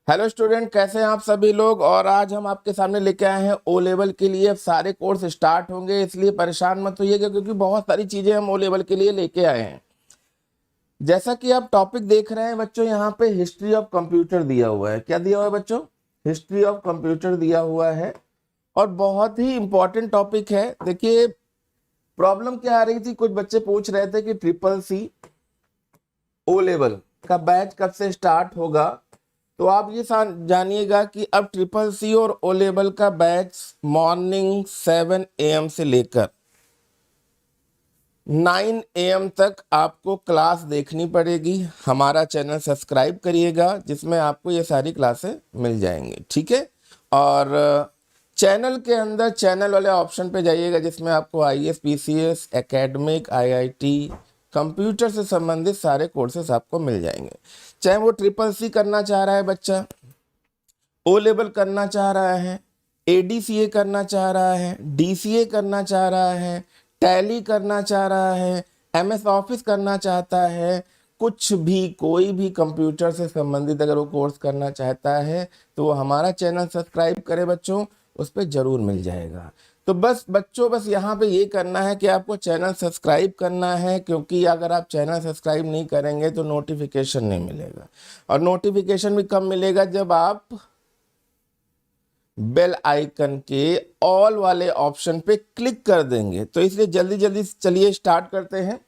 Hello student, कैसे हैं आप सभी लोग। और आज हम आपके सामने लेके आए हैं ओ लेवल के लिए। अब सारे कोर्स स्टार्ट होंगे, इसलिए परेशान मत होइएगा क्योंकि बहुत सारी चीजें हम ओ लेवल के लिए लेके आए हैं। जैसा कि आप टॉपिक देख रहे हैं बच्चों, यहाँ पे हिस्ट्री ऑफ कंप्यूटर दिया हुआ है। क्या दिया हुआ है बच्चों? हिस्ट्री ऑफ कंप्यूटर दिया हुआ है और बहुत ही इंपॉर्टेंट टॉपिक है। देखिए, प्रॉब्लम क्या आ रही थी, कुछ बच्चे पूछ रहे थे कि ट्रिपल सी ओ लेवल का बैच कब से स्टार्ट होगा। तो आप ये जानिएगा कि अब ट्रिपल सी और ओ लेवल का बैच मॉर्निंग 7 AM से लेकर 9 AM तक आपको क्लास देखनी पड़ेगी। हमारा चैनल सब्सक्राइब करिएगा जिसमें आपको ये सारी क्लासें मिल जाएंगी, ठीक है। और चैनल के अंदर चैनल वाले ऑप्शन पे जाइएगा जिसमें आपको IAS, PCS, academic, IIT, computer से संबंधित सारे कोर्सेस आपको मिल जाएंगे। चाहे वो ट्रिपल सी करना चाह रहा है बच्चा, ओ लेवल करना चाह रहा है, ADCA करना चाह रहा है, DCA करना चाह रहा है, टैली करना चाह रहा है, MS ऑफिस करना चाहता है, कुछ भी कोई भी कंप्यूटर से संबंधित अगर वो कोर्स करना चाहता है तो वो हमारा चैनल सब्सक्राइब करे बच्चों, उस पर जरूर मिल जाएगा। तो बस बच्चों, बस यहाँ पे ये करना है कि आपको चैनल सब्सक्राइब करना है, क्योंकि अगर आप चैनल सब्सक्राइब नहीं करेंगे तो नोटिफिकेशन नहीं मिलेगा। और नोटिफिकेशन भी कब मिलेगा? जब आप बेल आइकन के ऑल वाले ऑप्शन पे क्लिक कर देंगे। तो इसलिए जल्दी जल्दी चलिए स्टार्ट करते हैं,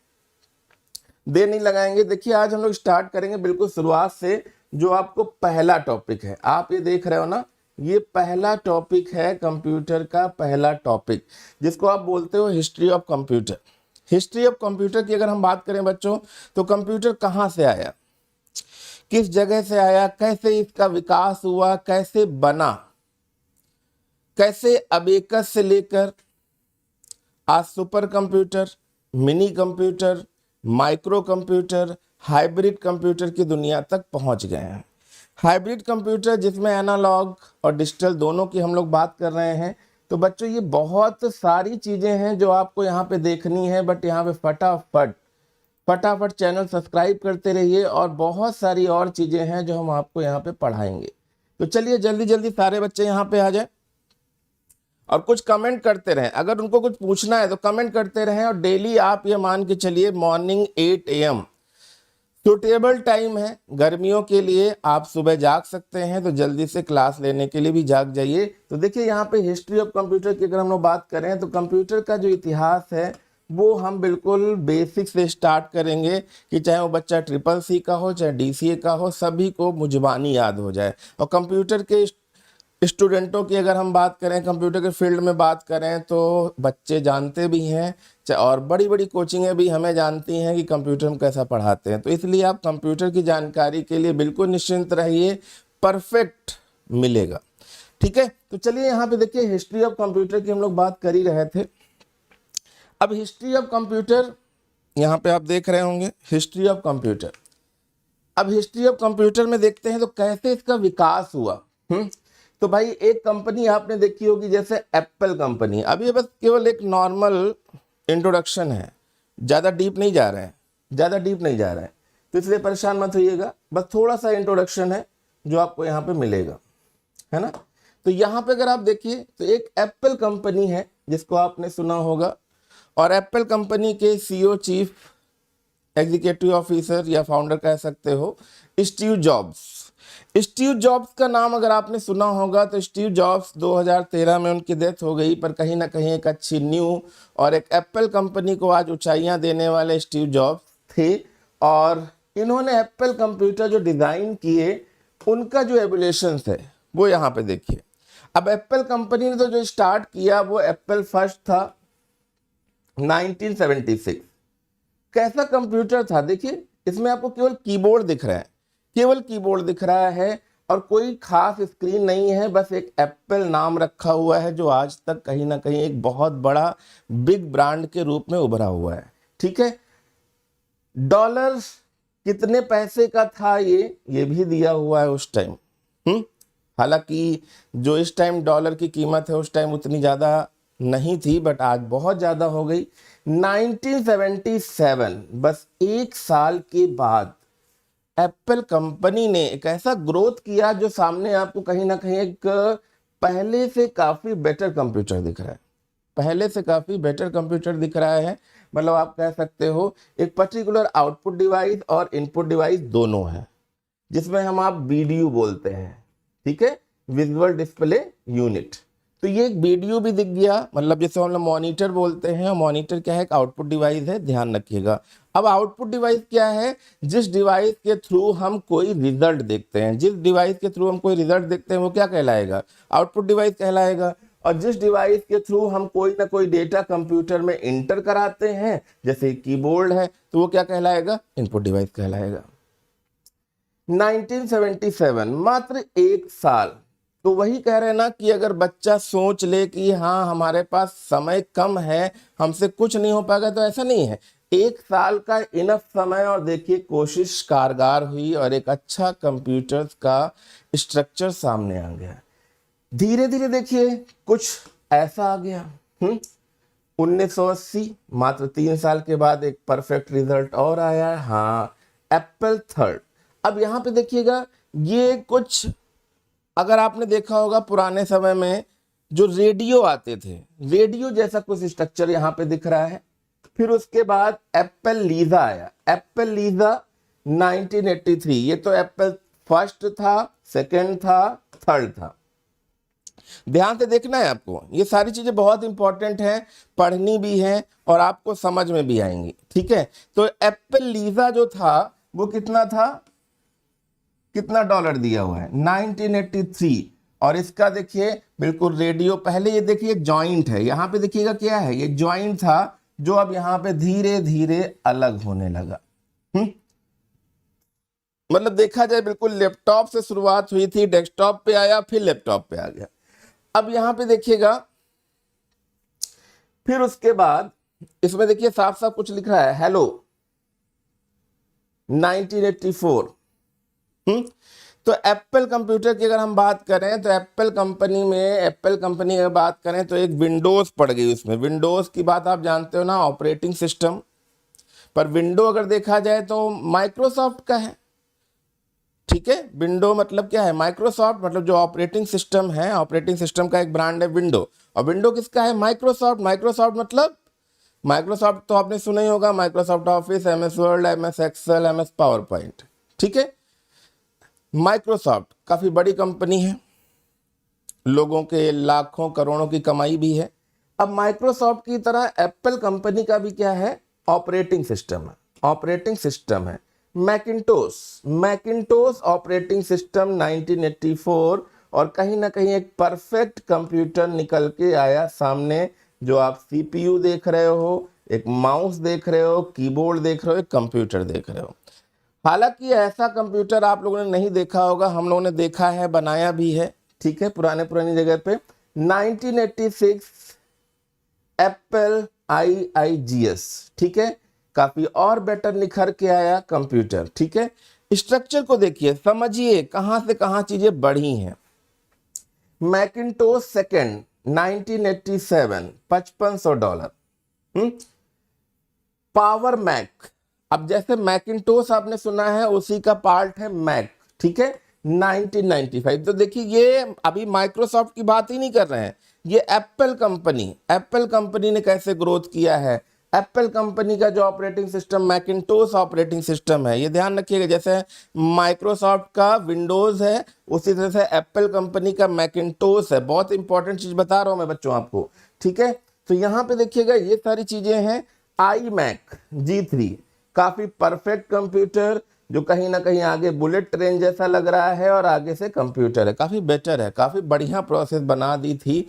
देर नहीं लगाएंगे। देखिए, आज हम लोग स्टार्ट करेंगे बिल्कुल शुरुआत से। जो आपको पहला टॉपिक है, आप ये देख रहे हो ना, ये पहला टॉपिक है कंप्यूटर का, पहला टॉपिक जिसको आप बोलते हो history of computer. History of computer की अगर हम बात करें बच्चों, तो कंप्यूटर कहाँ से आया, किस जगह से आया, कैसे इसका विकास हुआ, कैसे बना, कैसे अबेकस से लेकर आज super computer, mini computer, micro computer, hybrid computer की दुनिया तक पहुंच गए हैं। हाइब्रिड कंप्यूटर जिसमें एनालॉग और डिजिटल दोनों की हम लोग बात कर रहे हैं। तो बच्चों, ये बहुत सारी चीज़ें हैं जो आपको यहाँ पे देखनी है, बट यहाँ पे फटाफट चैनल सब्सक्राइब करते रहिए और बहुत सारी और चीज़ें हैं जो हम आपको यहाँ पे पढ़ाएंगे। तो चलिए जल्दी जल्दी सारे बच्चे यहाँ पे आ जाए और कुछ कमेंट करते रहें। अगर उनको कुछ पूछना है तो कमेंट करते रहें। और डेली आप ये मान के चलिए मॉर्निंग 8 AM सुटेबल टाइम है गर्मियों के लिए। आप सुबह जाग सकते हैं तो जल्दी से क्लास लेने के लिए भी जाग जाइए। तो देखिए, यहाँ पे हिस्ट्री ऑफ कंप्यूटर की अगर हम लोग बात करें तो कंप्यूटर का जो इतिहास है वो हम बिल्कुल बेसिक से स्टार्ट करेंगे कि चाहे वो बच्चा ट्रिपल सी का हो चाहे DCA का हो, सभी को मुजबानी याद हो जाए। और कंप्यूटर के स्टूडेंटों की अगर हम बात करें, कंप्यूटर के फील्ड में बात करें, तो बच्चे जानते भी हैं और बड़ी बड़ी कोचिंगें भी हमें जानती हैं कि कंप्यूटर हम कैसा पढ़ाते हैं। तो इसलिए आप कंप्यूटर की जानकारी के लिए बिल्कुल निश्चिंत रहिए, परफेक्ट मिलेगा, ठीक है। तो चलिए यहाँ पे देखिए, हिस्ट्री ऑफ कंप्यूटर की हम लोग बात कर ही रहे थे। अब हिस्ट्री ऑफ कंप्यूटर यहाँ पे आप देख रहे होंगे, हिस्ट्री ऑफ कंप्यूटर। अब हिस्ट्री ऑफ कंप्यूटर में देखते हैं तो कैसे इसका विकास हुआ। तो भाई, एक कंपनी आपने देखी होगी जैसे एप्पल कंपनी। अब ये बस केवल एक नॉर्मल इंट्रोडक्शन है, ज़्यादा डीप नहीं जा रहे हैं, तो इसलिए परेशान मत होइएगा। बस थोड़ा सा इंट्रोडक्शन है जो आपको यहाँ पे मिलेगा, है ना। तो यहाँ पे अगर आप देखिए तो एक एप्पल कंपनी है जिसको आपने सुना होगा, और एप्पल कंपनी के CEO, चीफ एग्जीक्यूटिव ऑफिसर या फाउंडर कह सकते हो, स्टीव जॉब्स। स्टीव जॉब्स का नाम अगर आपने सुना होगा तो स्टीव जॉब्स 2013 में उनकी डेथ हो गई, पर कहीं ना कहीं एक अच्छी न्यू और एक एप्पल कंपनी को आज ऊंचाइयां देने वाले स्टीव जॉब्स थे। और इन्होंने एप्पल कंप्यूटर जो डिज़ाइन किए, उनका जो एवोल्यूशन है वो यहाँ पे देखिए। अब एप्पल कंपनी ने तो जो स्टार्ट किया वो एप्पल फर्स्ट था 1976। कैसा कंप्यूटर था देखिए, इसमें आपको केवल कीबोर्ड दिख रहा है, और कोई खास स्क्रीन नहीं है, बस एक एप्पल नाम रखा हुआ है जो आज तक कहीं ना कहीं एक बहुत बड़ा बिग ब्रांड के रूप में उभरा हुआ है, ठीक है। डॉलर कितने पैसे का था ये भी दिया हुआ है उस टाइम। हालांकि जो इस टाइम डॉलर की कीमत है उस टाइम उतनी ज़्यादा नहीं थी, बट आज बहुत ज़्यादा हो गई। 1977, बस एक साल के बाद एप्पल कंपनी ने एक ऐसा ग्रोथ किया जो सामने आपको कहीं ना कहीं एक पहले से काफी बेटर कंप्यूटर दिख रहा है, पहले से काफी बेटर कंप्यूटर दिख रहा है। मतलब आप कह सकते हो एक पर्टिकुलर आउटपुट डिवाइस और इनपुट डिवाइस दोनों है, जिसमें हम आप वीडियो बोलते हैं, ठीक है, विजुअल डिस्प्ले यूनिट। तो ये एक वीडियो भी दिख गया, मतलब जैसे हम लोग मॉनिटर बोलते हैं, मॉनिटर क्या है, एक आउटपुट डिवाइस है, ध्यान रखिएगा। अब आउटपुट डिवाइस क्या है, जिस डिवाइस के थ्रू हम कोई रिजल्ट देखते हैं, जिस डिवाइस के थ्रू हम कोई रिजल्ट देखते हैं वो क्या कहलाएगा, आउटपुट डिवाइस कहलाएगा। और जिस डिवाइस के थ्रू हम कोई ना कोई डेटा कंप्यूटर में इंटर कराते हैं, जैसे कीबोर्ड है, तो वो क्या कहलाएगा, इनपुट डिवाइस कहलाएगा। 1977, मात्र 1 साल। तो वही कह रहे हैं ना कि अगर बच्चा सोच ले कि हाँ हमारे पास समय कम है, हमसे कुछ नहीं हो पाएगा, तो ऐसा नहीं है। 1 साल का इनफ समय, और देखिए कोशिश कारगर हुई और एक अच्छा कंप्यूटर का स्ट्रक्चर सामने आ गया। धीरे धीरे देखिए कुछ ऐसा आ गया। 1980, मात्र 3 साल के बाद एक परफेक्ट रिजल्ट और आया, हाँ, एप्पल थर्ड। अब यहाँ पे देखिएगा, ये कुछ अगर आपने देखा होगा पुराने समय में जो रेडियो आते थे, रेडियो जैसा कुछ स्ट्रक्चर यहाँ पे दिख रहा है। फिर उसके बाद एप्पल लीजा आया, एप्पल लीजा 1983। ये तो एप्पल फर्स्ट था, सेकंड था, थर्ड था। ध्यान से देखना है आपको, ये सारी चीजें बहुत इंपॉर्टेंट हैं, पढ़नी भी हैं और आपको समझ में भी आएंगी, ठीक है। तो एप्पल लीजा जो था वो कितना था, कितना डॉलर दिया हुआ है, 1983। और इसका देखिए बिल्कुल रेडियो, पहले ये देखिए जॉइंट है, यहाँ पे देखिएगा क्या है, ये जॉइंट था जो अब यहाँ पे धीरे धीरे अलग होने लगा। मतलब देखा जाए बिल्कुल लैपटॉप से शुरुआत हुई थी, डेस्कटॉप पे आया, फिर लैपटॉप पे आ गया। अब यहाँ पे देखिएगा, फिर उसके बाद इसमें देखिए साफ साफ कुछ लिख रहा है, हेलो 1984। तो एप्पल कंप्यूटर की अगर हम बात करें तो एप्पल कंपनी में, एप्पल कंपनी अगर बात करें तो एक विंडोज पड़ गई उसमें। विंडोज की बात आप जानते हो ना, ऑपरेटिंग सिस्टम। पर विंडो अगर देखा जाए तो माइक्रोसॉफ्ट का है, ठीक है। विंडो मतलब क्या है, माइक्रोसॉफ्ट, मतलब जो ऑपरेटिंग सिस्टम है, ऑपरेटिंग सिस्टम का एक ब्रांड है विंडो। और विंडो किसका है, माइक्रोसॉफ्ट। माइक्रोसॉफ्ट मतलब माइक्रोसॉफ्ट तो आपने सुना ही होगा, Microsoft Office, MS Word, MS Excel, MS PowerPoint, ठीक है। माइक्रोसॉफ्ट काफी बड़ी कंपनी है, लोगों के लाखों करोड़ों की कमाई भी है। अब माइक्रोसॉफ्ट की तरह एप्पल कंपनी का भी क्या है, ऑपरेटिंग सिस्टम है, ऑपरेटिंग सिस्टम है मैकिंटोश। Macintosh operating system 1984। और कहीं ना कहीं एक परफेक्ट कंप्यूटर निकल के आया सामने, जो आप CPU देख रहे हो, एक माउस देख रहे हो, कीबोर्ड देख रहे हो, एक कंप्यूटर देख रहे हो। हालांकि ऐसा कंप्यूटर आप लोगों ने नहीं देखा होगा, हम लोगों ने देखा है, बनाया भी है, ठीक है, पुरानी जगह पे। 1986 एप्पल IIGS, ठीक है, काफी और बेटर निखर के आया कंप्यूटर, ठीक है। स्ट्रक्चर को देखिए, समझिए कहां से कहां चीजें बढ़ी हैं। Macintosh second 1987, $5500। पावर मैक, अब जैसे मैकिंटोश आपने सुना है, उसी का पार्ट है मैक, ठीक है, 1995। तो देखिए ये अभी माइक्रोसॉफ्ट की बात ही नहीं कर रहे हैं, ये एप्पल कंपनी ने कैसे ग्रोथ किया है। एप्पल कंपनी का जो operating system Macintosh operating system है, ये ध्यान रखिएगा, जैसे माइक्रोसॉफ्ट का विंडोज है, उसी तरह से एप्पल कंपनी का मैकिंटोश है। बहुत इंपॉर्टेंट चीज बता रहा हूं मैं बच्चों आपको, ठीक है। तो यहाँ पे देखिएगा ये सारी चीजें हैं। iMac G3 काफी परफेक्ट कंप्यूटर, जो कहीं ना कहीं आगे बुलेट ट्रेन जैसा लग रहा है और आगे से कंप्यूटर है, काफी बेटर है, काफी बढ़िया प्रोसेस बना दी थी।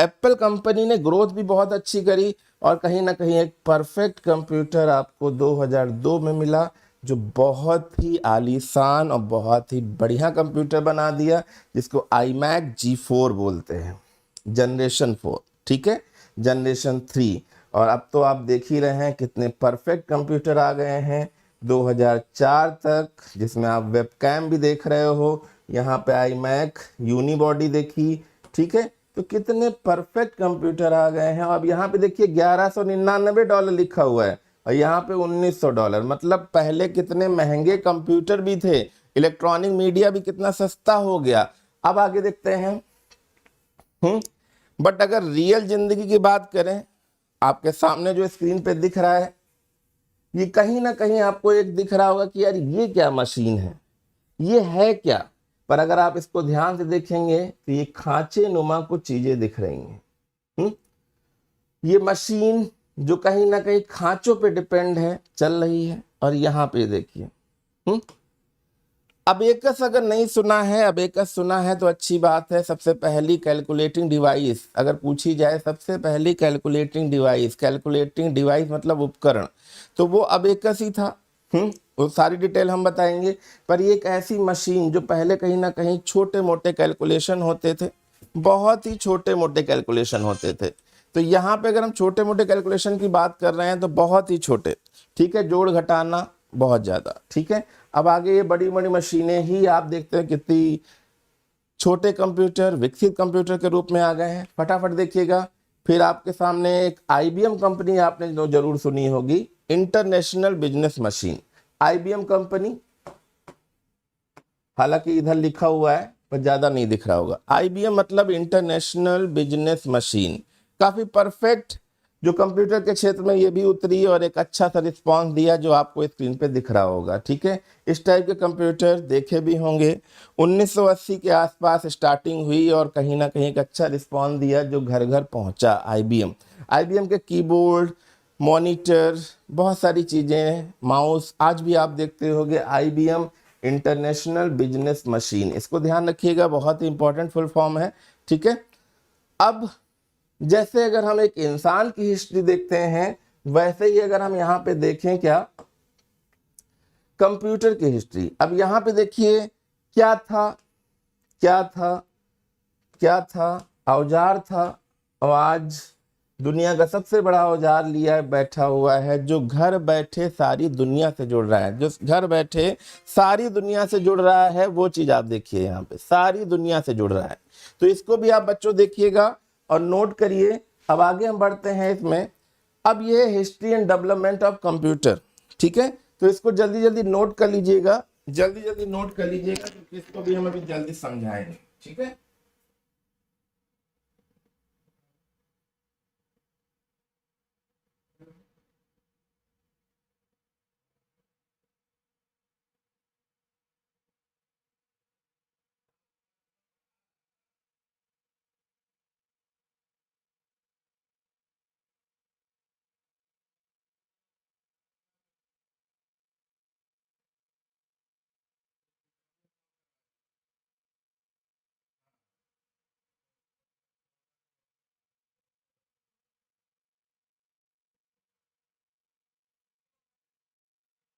एप्पल कंपनी ने ग्रोथ भी बहुत अच्छी करी और कहीं ना कहीं एक परफेक्ट कंप्यूटर आपको 2002 में मिला, जो बहुत ही आलीशान और बहुत ही बढ़िया कंप्यूटर बना दिया, जिसको iMac G4 बोलते हैं, जनरेशन 4, ठीक है, जनरेशन 3। और अब तो आप देख ही रहे हैं कितने परफेक्ट कंप्यूटर आ गए हैं 2004 तक, जिसमें आप वेबकैम भी देख रहे हो, यहाँ पे iMac यूनिबॉडी देखी, ठीक है। तो कितने परफेक्ट कंप्यूटर आ गए हैं। अब यहाँ पे देखिए $1199 लिखा हुआ है, और यहाँ पे $1900। मतलब पहले कितने महंगे कंप्यूटर भी थे, इलेक्ट्रॉनिक मीडिया भी कितना सस्ता हो गया। अब आगे देखते हैं। बट अगर रियल जिंदगी की बात करें, आपके सामने जो स्क्रीन पे दिख रहा है, ये कहीं ना कहीं आपको एक दिख रहा होगा कि यार ये क्या मशीन है, ये है क्या। पर अगर आप इसको ध्यान से देखेंगे तो ये खांचे नुमा कुछ चीजें दिख रही हैं। ये मशीन जो कहीं ना कहीं खांचों पे डिपेंड है, चल रही है। और यहाँ पे देखिए, अबेकस अगर नहीं सुना है, अबेकस सुना है तो अच्छी बात है। सबसे पहली कैलकुलेटिंग डिवाइस अगर पूछी जाए, सबसे पहली कैलकुलेटिंग डिवाइस मतलब उपकरण, तो वो अबेकस ही था। वो सारी डिटेल हम बताएंगे। पर ये एक ऐसी मशीन जो पहले कहीं ना कहीं छोटे मोटे कैलकुलेशन होते थे, बहुत ही छोटे मोटे कैलकुलेशन होते थे। तो यहाँ पे अगर हम छोटे मोटे कैलकुलेशन की बात कर रहे हैं तो बहुत ही छोटे, ठीक है, जोड़ घटाना बहुत ज्यादा, ठीक है। अब आगे ये बड़ी बड़ी मशीनें ही आप देखते हैं कितनी छोटे कंप्यूटर विकसित कंप्यूटर के रूप में आ गए हैं। फटाफट देखिएगा। फिर आपके सामने एक IBM कंपनी आपने जो जरूर सुनी होगी, international business machine, IBM company. हालांकि इधर लिखा हुआ है पर ज्यादा नहीं दिख रहा होगा। IBM मतलब इंटरनेशनल बिजनेस मशीन, काफी परफेक्ट, जो कंप्यूटर के क्षेत्र में ये भी उतरी और एक अच्छा सा रिस्पांस दिया जो आपको स्क्रीन पे दिख रहा होगा, ठीक है। इस टाइप के कंप्यूटर देखे भी होंगे। 1980 के आसपास स्टार्टिंग हुई और कहीं ना कहीं एक अच्छा रिस्पांस दिया जो घर घर पहुंचा। IBM के कीबोर्ड, मॉनिटर, बहुत सारी चीजें, माउस आज भी आप देखते होंगे। IBM इंटरनेशनल बिजनेस मशीन, इसको ध्यान रखिएगा, बहुत ही इंपॉर्टेंट फुल फॉर्म है, ठीक है। अब जैसे अगर हम एक इंसान की हिस्ट्री देखते हैं, वैसे ही अगर हम यहाँ पे देखें क्या, कंप्यूटर की हिस्ट्री। अब यहाँ पे देखिए क्या था, क्या था, क्या था, औजार था। और आज दुनिया का सबसे बड़ा औजार लिया बैठा हुआ है, जो घर बैठे सारी दुनिया से जुड़ रहा है, जो घर बैठे सारी दुनिया से जुड़ रहा है। वो चीज आप देखिए यहाँ पे, सारी दुनिया से जुड़ रहा है। तो इसको भी आप बच्चों देखिएगा और नोट करिए। अब आगे हम बढ़ते हैं इसमें। अब ये history and development of computer, ठीक है। तो इसको जल्दी जल्दी नोट कर लीजिएगा, जल्दी जल्दी नोट कर लीजिएगा, क्योंकि इसको भी हम अभी जल्दी समझाएंगे, ठीक है।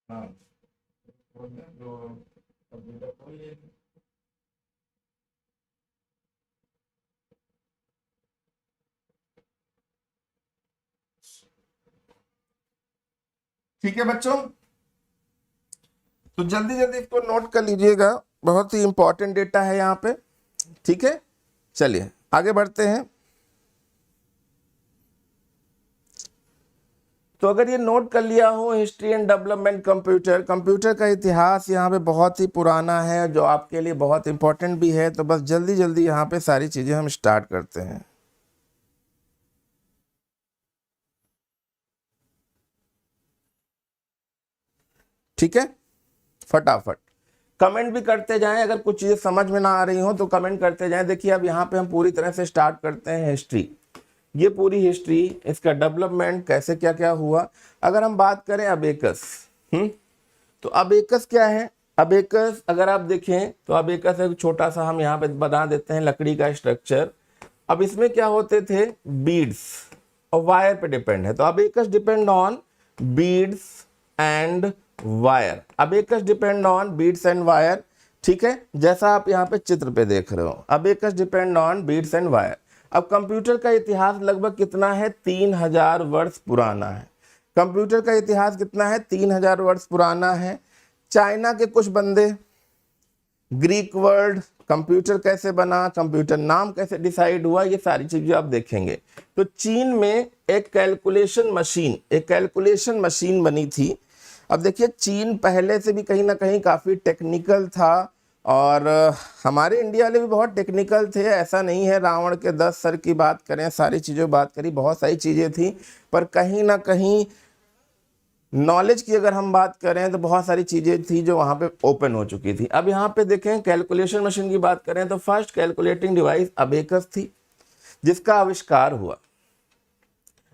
हाँ, ठीक है बच्चों, तो जल्दी जल्दी इसको नोट कर लीजिएगा, बहुत ही इंपॉर्टेंट डेटा है यहाँ पे, ठीक है। चलिए आगे बढ़ते हैं। तो अगर ये नोट कर लिया हो, history and development computer, computer का इतिहास यहाँ पे बहुत ही पुराना है, जो आपके लिए बहुत इंपॉर्टेंट भी है। तो बस जल्दी जल्दी यहाँ पे सारी चीजें हम स्टार्ट करते हैं, ठीक है। फटाफट कमेंट भी करते जाएं, अगर कुछ चीजें समझ में ना आ रही हो तो कमेंट करते जाएं। देखिए अब यहाँ पे हम पूरी तरह से स्टार्ट करते हैं हिस्ट्री, ये पूरी हिस्ट्री, इसका डेवलपमेंट कैसे क्या क्या हुआ। अगर हम बात करें अबेकस, तो अबेकस क्या है। अबेकस अगर आप देखें तो अबेकस एक छोटा सा हम यहाँ पे बता देते हैं लकड़ी का स्ट्रक्चर। अब इसमें क्या होते थे, बीड्स और वायर पे डिपेंड है। तो abacus depend on beads and wire, abacus depend on beads and wire, ठीक है। जैसा आप यहाँ पे चित्र पे देख रहे हो, abacus depend on beads and wire. अब कंप्यूटर का इतिहास लगभग कितना है, 3000 वर्ष पुराना है। कंप्यूटर का इतिहास कितना है, 3000 वर्ष पुराना है। चाइना के कुछ बंदे ग्रीक वर्ड, कंप्यूटर कैसे बना, कंप्यूटर नाम कैसे डिसाइड हुआ, ये सारी चीजें आप देखेंगे। तो चीन में एक कैलकुलेशन मशीन बनी थी। अब देखिए चीन पहले से भी कहीं ना कहीं काफी टेक्निकल था, और हमारे इंडिया वाले भी बहुत टेक्निकल थे, ऐसा नहीं है। रावण के 10 सर की बात करें, सारी चीज़ों बात करी, बहुत सारी चीज़ें थी, पर कहीं ना कहीं नॉलेज की अगर हम बात करें तो बहुत सारी चीज़ें थी जो वहाँ पे ओपन हो चुकी थी। अब यहाँ पे देखें कैलकुलेशन मशीन की बात करें तो फर्स्ट कैलकुलेटिंग डिवाइस अबेकस थी, जिसका आविष्कार हुआ।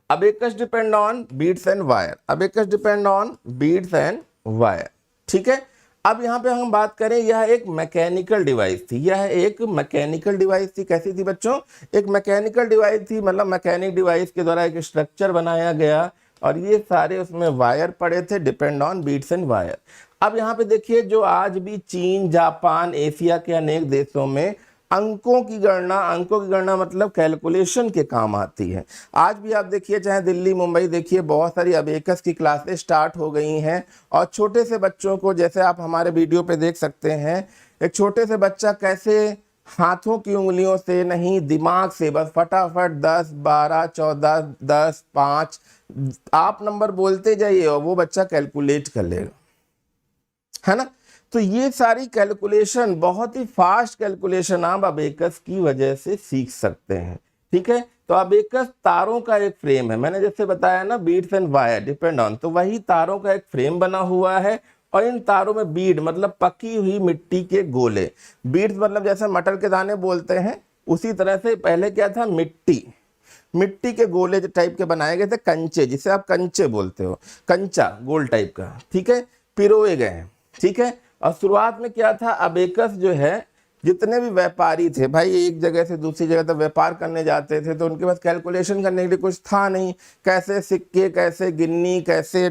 Abacus depend on beads and wire, abacus depend on beads and wire, ठीक है। अब यहाँ पे हम बात करें, यह एक मैकेनिकल डिवाइस थी, यह एक मैकेनिकल डिवाइस थी। कैसी थी बच्चों? एक मैकेनिकल डिवाइस थी, मतलब मैकेनिक डिवाइस के द्वारा एक स्ट्रक्चर बनाया गया, और ये सारे उसमें वायर पड़े थे, depend on bits and wire. अब यहाँ पे देखिए, जो आज भी चीन, जापान, एशिया के अनेक देशों में अंकों की गणना मतलब कैलकुलेशन के काम आती है। आज भी आप देखिए, चाहे दिल्ली, मुंबई देखिए, बहुत सारी अबेकस की क्लासेस स्टार्ट हो गई हैं, और छोटे से बच्चों को, जैसे आप हमारे वीडियो पे देख सकते हैं, एक छोटे से बच्चा कैसे हाथों की उंगलियों से नहीं, दिमाग से बस फटाफट 10, 12, 14, 10, 5 आप नंबर बोलते जाइए और वो बच्चा कैलकुलेट कर लेगा, है ना। तो ये सारी कैलकुलेशन, बहुत ही फास्ट कैलकुलेशन आप अबेकस की वजह से सीख सकते हैं, ठीक है। तो अबेकस तारों का एक फ्रेम है, मैंने जैसे बताया ना, beads and wire depend on, तो वही तारों का एक फ्रेम बना हुआ है, और इन तारों में बीड मतलब पकी हुई मिट्टी के गोले, बीड्स मतलब जैसे मटर के दाने बोलते हैं, उसी तरह से पहले क्या था, मिट्टी के गोले टाइप के बनाए गए थे, कंचे, जिसे आप कंचे बोलते हो, कंचा गोल टाइप का, ठीक है, पिरोए गए हैं, ठीक है। और शुरुआत में क्या था, अबेकस जो है, जितने भी व्यापारी थे भाई, एक जगह से दूसरी जगह तक व्यापार करने जाते थे, तो उनके पास कैलकुलेशन करने के लिए कुछ था नहीं, कैसे सिक्के, कैसे गिन्नी, कैसे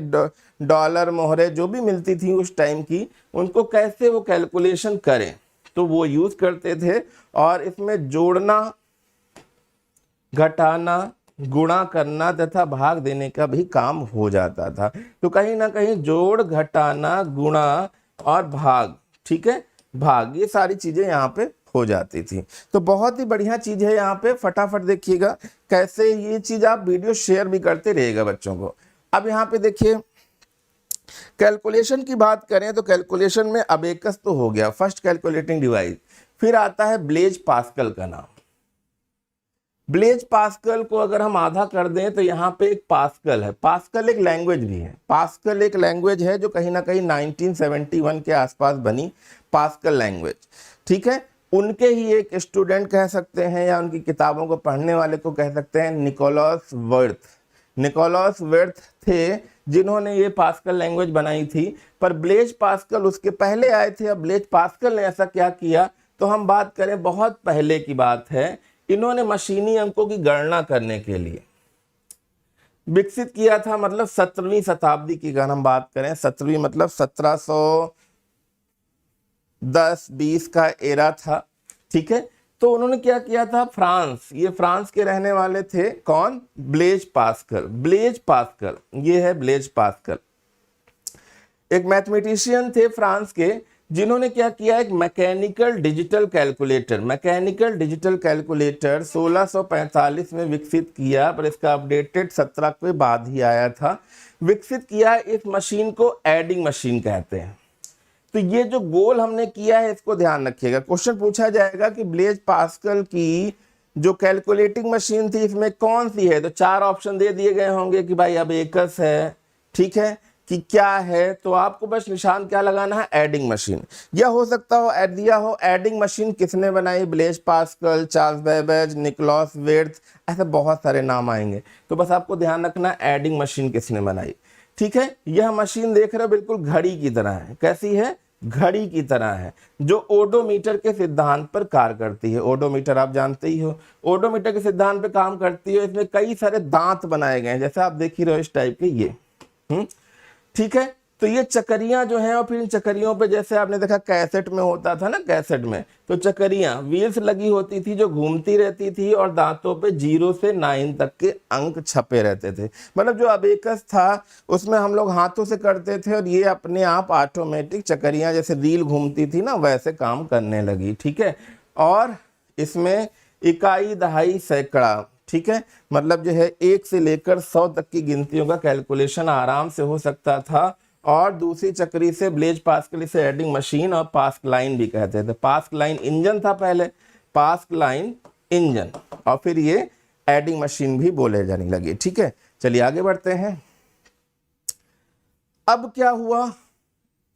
डॉलर, मोहरे जो भी मिलती थी उस टाइम की, उनको कैसे वो कैलकुलेशन करें, तो वो यूज करते थे। और इसमें जोड़ना, घटाना, गुणा करना तथा भाग देने का भी काम हो जाता था। तो कहीं ना कहीं जोड़, घटाना, गुणा और भाग, ठीक है, भाग, ये सारी चीजें यहाँ पे हो जाती थी। तो बहुत ही बढ़िया चीज है, यहाँ पे फटाफट देखिएगा कैसे ये चीज, आप वीडियो शेयर भी करते रहिएगा बच्चों को। अब यहाँ पे देखिए, कैलकुलेशन की बात करें तो कैलकुलेशन में अबेकस तो हो गया फर्स्ट कैलकुलेटिंग डिवाइस, फिर आता है ब्लेज पास्कल का नाम। ब्लेज पास्कल को अगर हम आधा कर दें तो यहाँ पे एक पास्कल है, पास्कल एक लैंग्वेज भी है, पास्कल एक लैंग्वेज है जो कहीं ना कहीं 1971 के आसपास बनी, पास्कल लैंग्वेज, ठीक है। उनके ही एक स्टूडेंट कह सकते हैं, या उनकी किताबों को पढ़ने वाले को कह सकते हैं, निकोलस वर्थ थे, जिन्होंने ये पास्कल लैंग्वेज बनाई थी। पर ब्लेज पास्कल उसके पहले आए थे। अब ब्लेज पास्कल ने ऐसा क्या किया, तो हम बात करें बहुत पहले की बात है, इन्होंने मशीनी अंकों की गणना करने के लिए विकसित किया था, मतलब 17वीं शताब्दी की अगर हम बात करें, 17वीं मतलब 1710-20 का एरा था, ठीक है। तो उन्होंने क्या किया था, ये फ्रांस के रहने वाले थे, कौन, ब्लेज पास्कल, ये है ब्लेज पास्कल, एक मैथमेटिशियन थे फ्रांस के, जिन्होंने क्या किया, एक मैकेनिकल डिजिटल कैलकुलेटर 1645 में विकसित किया, पर इसका अपडेटेड 17 के बाद ही आया था। विकसित किया, इस मशीन को एडिंग मशीन कहते हैं। तो ये जो गोल हमने किया है, इसको ध्यान रखिएगा, क्वेश्चन पूछा जाएगा कि ब्लेज पास्कल की जो कैलकुलेटिंग मशीन थी इसमें कौन सी है, तो 4 ऑप्शन दे दिए गए होंगे कि भाई अबेकस है, ठीक है, कि क्या है, तो आपको बस निशान क्या लगाना है, एडिंग मशीन। यह हो सकता हो दिया हो एडिंग मशीन किसने बनाई, Blaise Pascal, Charles Babbage, Nicholas Wirth, ऐसे बहुत सारे नाम आएंगे, तो बस आपको ध्यान रखना एडिंग मशीन किसने बनाई, ठीक है। यह मशीन देख रहे हो बिल्कुल घड़ी की तरह है, कैसी है, घड़ी की तरह है, जो ओडोमीटर के सिद्धांत पर कार्य करती है। ओडोमीटर आप जानते ही हो, ओडोमीटर के सिद्धांत पर काम करती है। इसमें कई सारे दांत बनाए गए हैं, जैसे आप देख ही रहे हो इस टाइप के, ये ठीक है। तो ये चक्रियां जो हैं, और फिर इन चक्रियों पे जैसे आपने देखा कैसेट में होता था ना, कैसेट में तो चक्रियां व्हील्स लगी होती थी जो घूमती रहती थी, और दांतों पे 0 से 9 तक के अंक छपे रहते थे। मतलब जो अबेकस था उसमें हम लोग हाथों से करते थे, और ये अपने आप ऑटोमेटिक चक्रियां जैसे रील घूमती थी ना वैसे काम करने लगी। ठीक है, और इसमें इकाई, दहाई, सैकड़ा, ठीक है, मतलब जो है 1 से लेकर 100 तक की गिनतियों का कैलकुलेशन आराम से हो सकता था। और दूसरी चक्री से ब्लेज पास्कल, इसे एडिंग मशीन और पास्क लाइन भी कहते थे। पास्क लाइन इंजन था पहले, पास्क लाइन इंजन, और फिर ये एडिंग मशीन भी बोले जाने लगे। ठीक है, चलिए आगे बढ़ते हैं। अब क्या हुआ,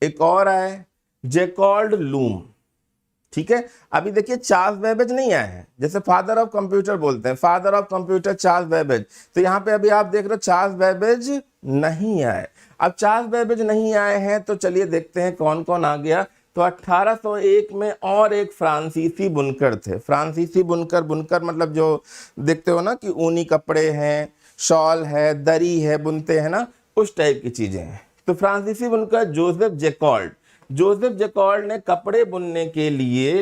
एक और आए, जैकॉल्ड लूम। ठीक है, अभी देखिए चार्ल्स बेबेज नहीं आए हैं, जैसे फादर ऑफ कंप्यूटर बोलते हैं, father of computer Charles Babbage, तो यहाँ पे अभी आप देख रहे हो चार्ल्स बेबेज नहीं आए। अब चार्ल्स बेबेज नहीं आए हैं तो चलिए देखते हैं कौन कौन आ गया। तो 1801 में और एक फ्रांसीसी बुनकर थे। फ्रांसीसी बुनकर, बुनकर मतलब जो देखते हो ना कि ऊनी कपड़े हैं, शॉल है, दरी है, बुनते हैं ना, उस टाइप की चीजें हैं। तो फ्रांसीसी बुनकर जोसेफ जैकॉल्ड, जोसेफ जैकॉल्ड ने कपड़े बुनने के लिए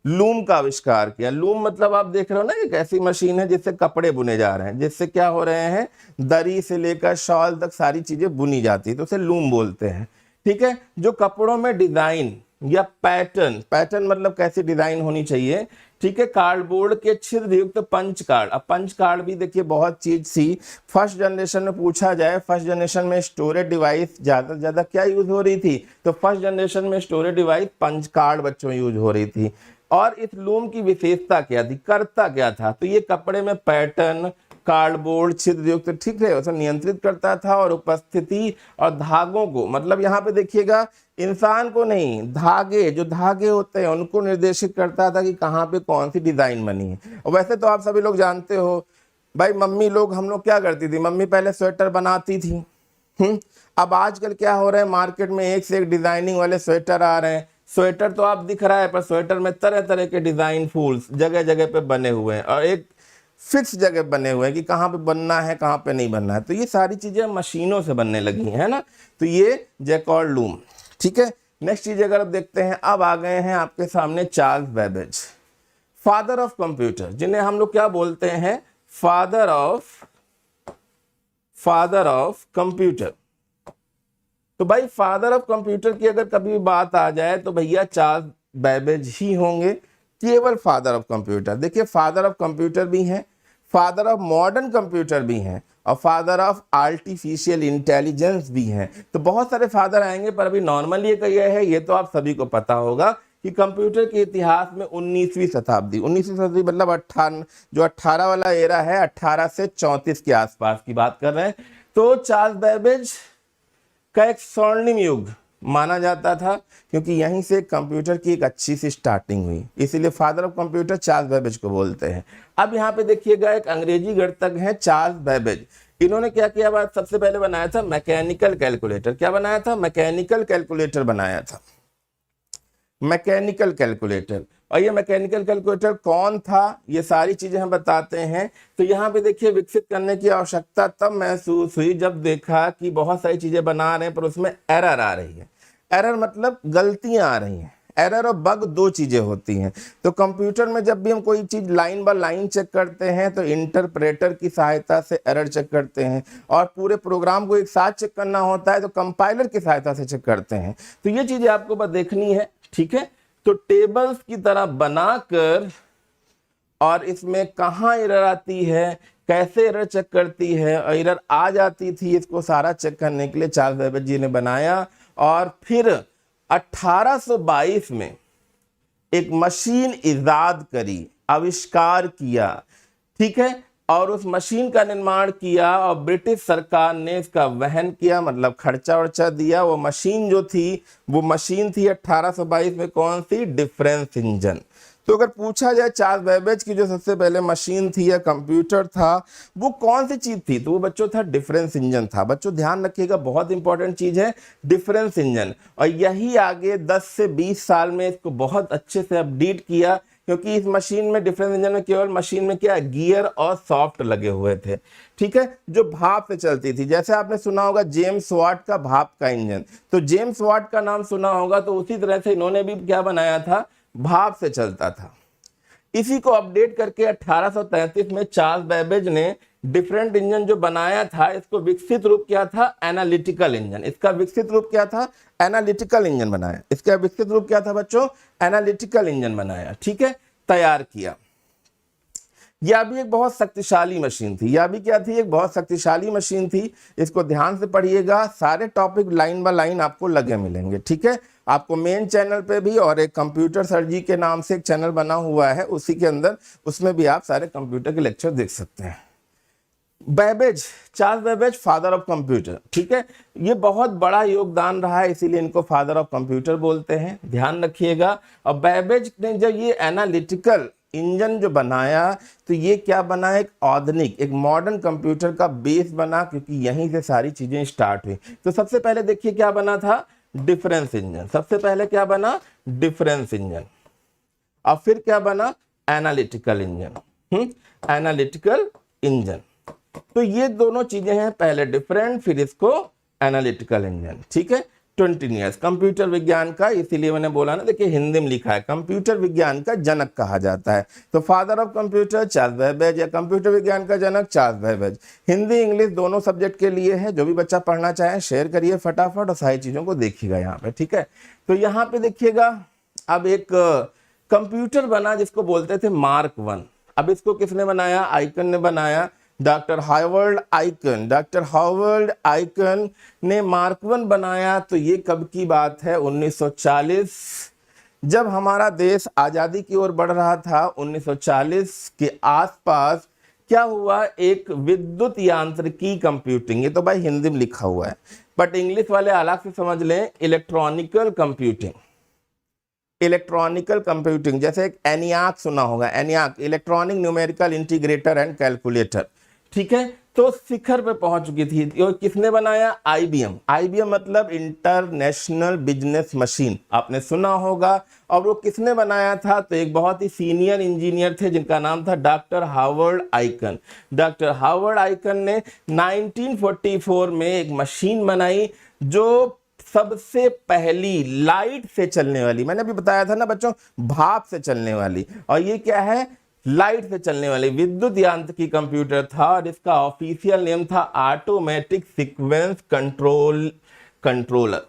लूम का आविष्कार किया। लूम मतलब आप देख रहे हो ना, एक ऐसी मशीन है जिससे कपड़े बुने जा रहे हैं, जिससे क्या हो रहे हैं, दरी से लेकर शॉल तक सारी चीजें बुनी जाती है, तो उसे लूम बोलते हैं। ठीक है, जो कपड़ों में डिजाइन या पैटर्न, पैटर्न मतलब कैसी डिजाइन होनी चाहिए, ठीक है, कार्डबोर्ड के छिद्र युक्त पंच कार्ड। अब पंच कार्ड भी देखिए बहुत चीज सी, फर्स्ट जनरेशन में पूछा जाए, फर्स्ट जनरेशन में स्टोरेज डिवाइस ज्यादा से ज्यादा क्या यूज हो रही थी, तो फर्स्ट जनरेशन में स्टोरेज डिवाइस पंच कार्ड बच्चों में यूज हो रही थी। और इस लूम की विशेषता क्या थी, करता क्या था, तो ये कपड़े में पैटर्न, कार्डबोर्ड, छिद्र युक्त, ठीक है, उसे नियंत्रित करता था, और उपस्थिति और धागों को, मतलब यहाँ पे देखिएगा इंसान को नहीं, धागे, जो धागे होते हैं उनको निर्देशित करता था कि कहाँ पे कौन सी डिजाइन बनी है। और वैसे तो आप सभी लोग जानते हो भाई, मम्मी लोग, हम लोग क्या करती थी, मम्मी पहले स्वेटर बनाती थी। अब आजकल क्या हो रहा है, मार्केट में एक से एक डिजाइनिंग वाले स्वेटर आ रहे हैं। स्वेटर तो आप दिख रहा है, पर स्वेटर में तरह तरह के डिजाइन फूल्स जगह जगह पे बने हुए हैं, और एक फिक्स जगह बने हुए हैं कि कहाँ पे बनना है, कहाँ पे नहीं बनना है। तो ये सारी चीजें मशीनों से बनने लगी है ना, तो ये जैकॉल्ड लूम। ठीक है, नेक्स्ट चीज अगर आप देखते हैं, अब आ गए हैं आपके सामने Charles Babbage, father of computer, जिन्हें हम लोग क्या बोलते हैं, फादर ऑफ कंप्यूटर। तो भाई फादर ऑफ कंप्यूटर की अगर कभी बात आ जाए तो भैया चार्ल्स बेबेज ही होंगे, केवल फादर ऑफ कंप्यूटर। देखिए फादर ऑफ कंप्यूटर भी हैं, फादर ऑफ मॉडर्न कंप्यूटर भी हैं, और फादर ऑफ आर्टिफिशियल इंटेलिजेंस भी हैं। तो बहुत सारे फादर आएंगे, पर अभी नॉर्मल ये कहिए है, ये तो आप सभी को पता होगा कि कंप्यूटर के इतिहास में 19वीं शताब्दी मतलब 18 वाला एरा है, 18 से 34 के आसपास की बात कर रहे हैं। तो चार्ल्स बेबेज का एक स्वर्णिम युग माना जाता था, क्योंकि यहीं से कंप्यूटर की एक अच्छी सी स्टार्टिंग हुई, इसीलिए father of computer Charles Babbage को बोलते हैं। अब यहाँ पे देखिएगा एक अंग्रेजी गणितज्ञ हैं चार्ल्स बेबेज, इन्होंने क्या किया, बात सबसे पहले बनाया था मैकेनिकल कैलकुलेटर। क्या बनाया था, मैकेनिकल कैलकुलेटर बनाया था, मैकेनिकल कैलकुलेटर। और ये मैकेनिकल कैलकुलेटर कौन था, ये सारी चीजें हम बताते हैं। तो यहाँ पे देखिए विकसित करने की आवश्यकता तब महसूस हुई जब देखा कि बहुत सारी चीजें बना रहे हैं पर उसमें एरर आ रही है। एरर मतलब गलतियां आ रही हैं। एरर और बग दो चीजें होती हैं। तो कंप्यूटर में जब भी हम कोई चीज लाइन बाय लाइन चेक करते हैं तो इंटरप्रेटर की सहायता से एरर चेक करते हैं, और पूरे प्रोग्राम को एक साथ चेक करना होता है तो कंपाइलर की सहायता से चेक करते हैं। तो ये चीजें आपको बस देखनी है, ठीक है। तो टेबल्स की तरह बनाकर, और इसमें कहाँ एरर आती है, कैसे एरर चेक करती है, और एरर आ जाती थी, इसको सारा चेक करने के लिए चार्ल्स बेबेज जी ने बनाया। और फिर 1822 में एक मशीन इजाद करी, आविष्कार किया, ठीक है, और उस मशीन का निर्माण किया, और ब्रिटिश सरकार ने इसका वहन किया, मतलब खर्चा वर्चा दिया। वो मशीन जो थी, वो मशीन थी 1822 में कौन सी, डिफरेंस इंजन। तो अगर पूछा जाए चार्ल्स बेबेज की जो सबसे पहले मशीन थी या कंप्यूटर था वो कौन सी चीज थी, तो वो बच्चों था डिफरेंस इंजन था। बच्चों ध्यान रखिएगा, बहुत इंपॉर्टेंट चीज है डिफरेंस इंजन। और यही आगे 10 से 20 साल में इसको बहुत अच्छे से अपडेट किया क्योंकि इस मशीन में, डिफरेंस इंजन में केवल मशीन में क्या गियर और सॉफ्ट लगे हुए थे, ठीक है, जो भाप से चलती थी। जैसे आपने सुना होगा जेम्स वाट का भाप का इंजन, तो जेम्स वाट का नाम सुना होगा, तो उसी तरह से इन्होंने भी क्या बनाया था, भाप से चलता था। इसी को अपडेट करके 1833 में चार्ल्स बेबेज ने डिफरेंट इंजन जो बनाया था, इसको विकसित रूप क्या था, एनालिटिकल इंजन। इसका विकसित रूप क्या था, एनालिटिकल इंजन बनाया। इसका विकसित रूप क्या था बच्चों, एनालिटिकल इंजन बनाया, ठीक है, तैयार किया। यह भी एक बहुत शक्तिशाली मशीन थी। यह भी क्या थी, एक बहुत शक्तिशाली मशीन थी। इसको ध्यान से पढ़िएगा, सारे टॉपिक लाइन बाय लाइन आपको लगे मिलेंगे, ठीक है। आपको मेन चैनल पे भी और एक कंप्यूटर सर जी के नाम से एक चैनल बना हुआ है, उसी के अंदर, उसमें भी आप सारे कंप्यूटर के लेक्चर देख सकते हैं। Babbage, Charles Babbage, father of computer, ठीक है, ये बहुत बड़ा योगदान रहा है, इसीलिए इनको फादर ऑफ कंप्यूटर बोलते हैं, ध्यान रखिएगा। और बेबेज ने जब ये एनालिटिकल इंजन जो बनाया, तो ये क्या बना, एक आधुनिक, एक मॉडर्न कंप्यूटर का बेस बना, क्योंकि यहीं से सारी चीजें स्टार्ट हुई। तो सबसे पहले देखिए क्या बना था, डिफरेंस इंजन। सबसे पहले क्या बना, डिफरेंस इंजन, और फिर क्या बना, एनालिटिकल इंजन। एनालिटिकल इंजन, तो ये दोनों चीजें हैं, पहले डिफरेंट, फिर इसको एनालिटिकल इंजन, ठीक है। 20 ईयर्स कंप्यूटर विज्ञान का, इसीलिए मैंने बोला ना, देखिए हिंदी में लिखा है, कंप्यूटर विज्ञान का जनक कहा जाता है। तो father of computer Charles Babbage, या कंप्यूटर विज्ञान का जनक चार्ल्स बेबेज। हिंदी इंग्लिश दोनों सब्जेक्ट के लिए है, जो भी बच्चा पढ़ना चाहे शेयर करिए फटाफट, और सारी चीजों को देखिएगा यहाँ पे, ठीक है। तो यहाँ पे देखिएगा, अब एक कंप्यूटर बना जिसको बोलते थे मार्क 1। अब इसको किसने बनाया, आइकन ने बनाया, doctor Howard Aiken. Doctor Howard Aiken ने मार्क 1 बनाया। तो ये कब की बात है, 1940, जब हमारा देश आजादी की ओर बढ़ रहा था। 1940 के आसपास क्या हुआ, एक विद्युत यांत्रिकी कंप्यूटिंग, ये तो भाई हिंदी में लिखा हुआ है, बट इंग्लिश वाले अलग से समझ लें, इलेक्ट्रॉनिकल कंप्यूटिंग। इलेक्ट्रॉनिकल कंप्यूटिंग, जैसे एक एनियाक सुना होगा, ENIAC, electronic numerical integrator and calculator, ठीक है। तो शिखर पे पहुंच चुकी थी। ये किसने बनाया, आईबीएम। आईबीएम मतलब इंटरनेशनल बिजनेस मशीन, आपने सुना होगा। और वो किसने बनाया था, तो एक बहुत ही सीनियर इंजीनियर थे जिनका नाम था doctor Howard Aiken. Doctor Howard Aiken ने 1944 में एक मशीन बनाई जो सबसे पहली लाइट से चलने वाली, मैंने अभी बताया था ना बच्चों, भाप से चलने वाली, और ये क्या है, लाइट से चलने वाली विद्युत यांत्रिकी कंप्यूटर था। और इसका ऑफिशियल नेम था automatic sequence controller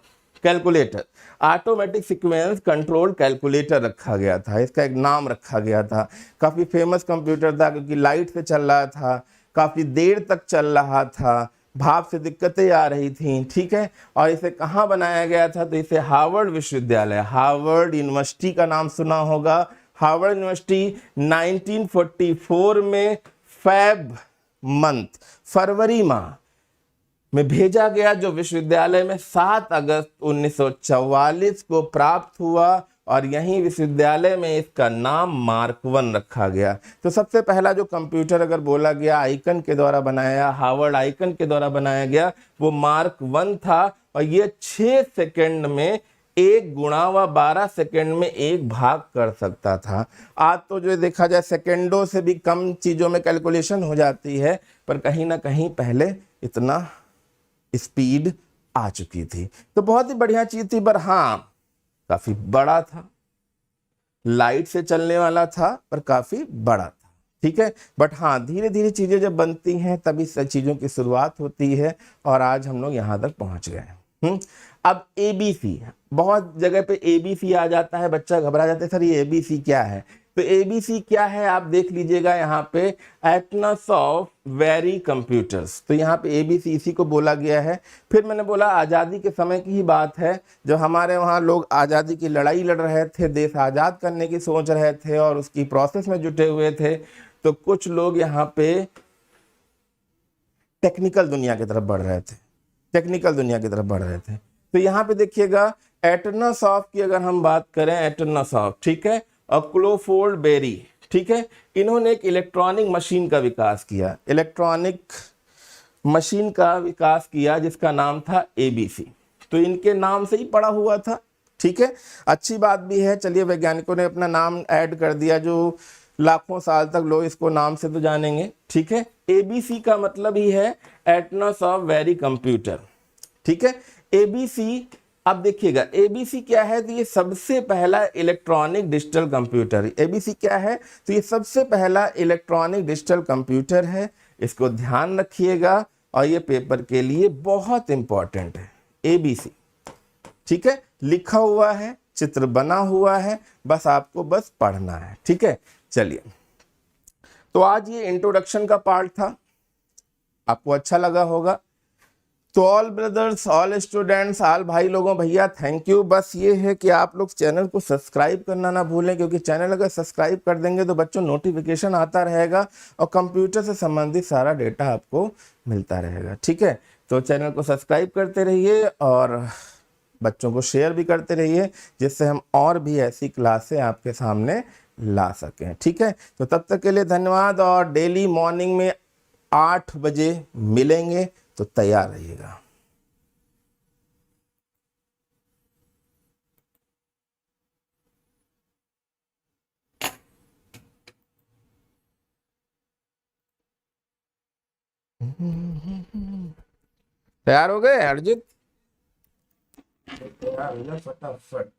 calculator. Automatic sequence control calculator रखा गया था, इसका एक नाम रखा गया था। काफी फेमस कंप्यूटर था, क्योंकि लाइट से चल रहा था, काफी देर तक चल रहा था, भाप से दिक्कतें आ रही थी, ठीक है। और इसे कहाँ बनाया गया था, तो इसे हार्वर्ड विश्वविद्यालय, हार्वर्ड यूनिवर्सिटी का नाम सुना होगा। हार्वर्ड यूनिवर्सिटी 1944 में फरवरी माह में भेजा गया, जो विश्वविद्यालय में 7 अगस्त 1944 को प्राप्त हुआ। और यहीं विश्वविद्यालय में इसका नाम मार्क 1 रखा गया। तो सबसे पहला जो कंप्यूटर अगर बोला गया आइकन के द्वारा बनाया, हार्वर्ड आइकन के द्वारा बनाया गया, वो मार्क 1 था। और ये 6 सेकंड में 1 गुणा व 12 सेकंड में 1 भाग कर सकता था। आज तो जो देखा जाए सेकंडों से भी कम चीजों में कैलकुलेशन हो जाती है, पर कहीं ना कहीं पहले इतना स्पीड आ चुकी थी। तो बहुत ही बढ़िया चीज थी, पर हाँ काफी बड़ा था, लाइट से चलने वाला था, पर काफी बड़ा था, ठीक है। बट हाँ, धीरे धीरे चीजें जब बनती हैं तभी चीजों की शुरुआत होती है, और आज हम लोग यहां तक पहुंच गए। अब एबीसी, बहुत जगह पे एबीसी आ जाता है, बच्चा घबरा जाता है, सर ये एबीसी क्या है। तो एबीसी क्या है आप देख लीजिएगा यहाँ पे, एटनस ऑफ वेरी कंप्यूटर्स। तो यहाँ पे एबीसी इसी को बोला गया है। फिर मैंने बोला आज़ादी के समय की ही बात है, जब हमारे वहाँ लोग आज़ादी की लड़ाई लड़ रहे थे, देश आज़ाद करने की सोच रहे थे और उसकी प्रोसेस में जुटे हुए थे। तो कुछ लोग यहाँ पे टेक्निकल दुनिया की तरफ बढ़ रहे थे, टेक्निकल दुनिया की तरफ बढ़ रहे थे। तो यहाँ पे देखिएगा एटनस ऑफ की अगर हम बात करें, एटनस ऑफ, ठीक है, और क्लोफोर्ड बेरी, ठीक है, इन्होंने एक इलेक्ट्रॉनिक मशीन का विकास किया, इलेक्ट्रॉनिक मशीन का विकास किया जिसका नाम था एबीसी। तो इनके नाम से ही पड़ा हुआ था, ठीक है, अच्छी बात भी है। चलिए, वैज्ञानिकों ने अपना नाम ऐड कर दिया, जो लाखों साल तक लोग इसको नाम से तो जानेंगे। ठीक है, एबीसी का मतलब ही है एटनस ऑफ वेरी कंप्यूटर। ठीक है, एबीसी, अब देखिएगा एबीसी क्या है, तो ये सबसे पहला इलेक्ट्रॉनिक डिजिटल कंप्यूटर। एबीसी क्या है, तो ये सबसे पहला इलेक्ट्रॉनिक डिजिटल कंप्यूटर है। इसको ध्यान रखिएगा और ये पेपर के लिए बहुत इंपॉर्टेंट है, एबीसी। ठीक है, लिखा हुआ है, चित्र बना हुआ है, बस आपको बस पढ़ना है। ठीक है, चलिए, तो आज ये इंट्रोडक्शन का पार्ट था, आपको अच्छा लगा होगा। तो all brothers, all students, all भाई लोगों, भैया थैंक यू। बस ये है कि आप लोग चैनल को सब्सक्राइब करना ना भूलें, क्योंकि चैनल अगर सब्सक्राइब कर देंगे तो बच्चों नोटिफिकेशन आता रहेगा और कंप्यूटर से संबंधित सारा डेटा आपको मिलता रहेगा। ठीक है, तो चैनल को सब्सक्राइब करते रहिए और बच्चों को शेयर भी करते रहिए, जिससे हम और भी ऐसी क्लासें आपके सामने ला सकें। ठीक है, तो तब तक के लिए धन्यवाद, और डेली मॉर्निंग में 8 बजे मिलेंगे, तो तैयार रहिएगा। तैयार हो गए अर्जित? तैयार हो जा फटाफट।